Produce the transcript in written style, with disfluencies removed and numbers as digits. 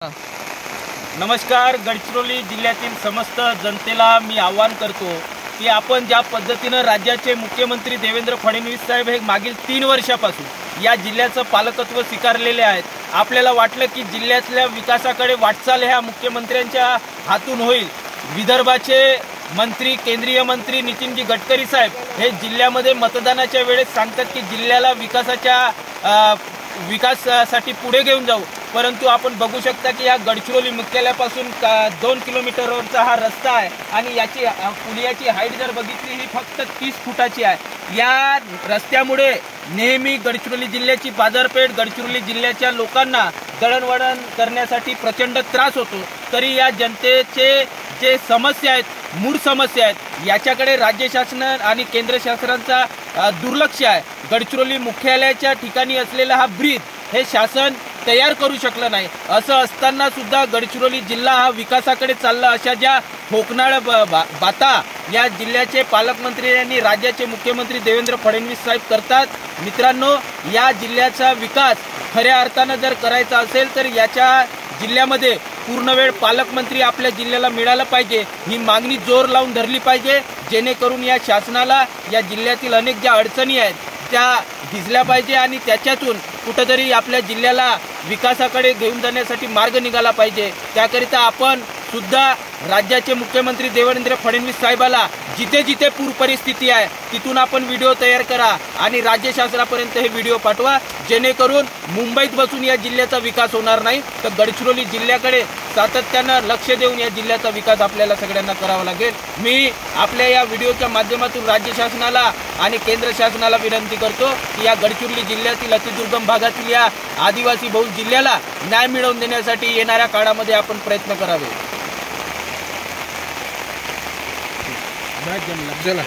नमस्कार. गडचिरोली जिल्ह्यातील समस्त जनतेला मी आवाहन करतो की आपण ज्या पद्धतीनं राज्याचे मुख्यमंत्री देवेंद्र फडणवीस साहेब हे मागील 3 वर्षापासून या जिल्ह्याचं पालकत्व स्वीकारलेले आहेत. आपल्याला वाटलं की जिल्ह्यातल्या विकासाकडे वाटचाल ह्या मुख्यमंत्र्यांच्या हातून होईल. विदर्भाचे मंत्री केंद्रीय मंत्री नितीनजी गडकरी साहेब हे जिल्ह्यामध्ये मतदानाच्या वेळेस सांगतात की जिल्ह्याला विकासासाठी पुढे घेऊन जाऊ. परंतु आपण बघू शकता की या गडचिरोली मुख्यालयापासून 2 किलोमीटरवरचा हा रस्ता आहे आणि याची पुलाची हाईट जर बघितली ही फक्त 30 फुटाची आहे. या रस्त्यामुळे नेहमी गडचिरोली जिल्ह्याची बाजारपेठ गडचिरोली जिल्ह्याच्या लोकांना दळणवळण करण्यासाठी प्रचंड त्रास होतो. तरी या जनतेचे जे समस्या आहेत, मूळ समस्या आहेत, याच्याकडे राज्य शासन आणि केंद्र शासनाचा दुर्लक्ष आहे. गडचिरोली मुख्यालयाच्या ठिकाणी असलेला हा ब्रिज हे शासन तयार करू शकलं नाही. असं असताना सुद्धा गडचिरोली जिल्हा हा विकासाकडे चालला अशा ज्या ठोकणाळ बाता या जिल्ह्याचे पालकमंत्री आणि राज्याचे मुख्यमंत्री देवेंद्र फडणवीस साहेब करतात. मित्रांनो, या जिल्ह्याचा विकास खऱ्या अर्थानं जर करायचा असेल तर याच्या जिल्ह्यामध्ये पूर्णवेळ पालकमंत्री आपल्या जिल्ह्याला मिळाला पाहिजे. ही मागणी जोर लावून धरली पाहिजे, जेणेकरून या शासनाला या जिल्ह्यातील अनेक ज्या अडचणी आहेत त्या भिजल्या पाहिजे आणि त्याच्यातून कुठंतरी आपल्या जिल्ह्याला विकासाकडे घेऊन जाण्यासाठी मार्ग निघाला पाहिजे. त्याकरिता आपण सुद्धा राज्याचे मुख्यमंत्री देवेंद्र फडणवीस साहेबाला जिथे जिथे पूर परिस्थिती आहे तिथून आपण व्हिडिओ तयार करा आणि राज्य शासनापर्यंत हे व्हिडिओ पाठवा, जेणेकरून मुंबईत बसून या जिल्ह्याचा विकास होणार नाही तर गडचिरोली जिल्ह्याकडे सातत्यानं लक्ष देऊन या जिल्ह्याचा विकास आपल्याला सगळ्यांना करावा लागेल. मी आपल्या या व्हिडिओच्या माध्यमातून राज्य शासनाला आणि केंद्र शासनाला विनंती करतो की या गडचिरोली जिल्ह्यातील अतिदुर्गम भागातील या आदिवासी बहुल जिल्ह्याला न्याय मिळवून देण्यासाठी येणाऱ्या काळामध्ये आपण प्रयत्न करावे. चला.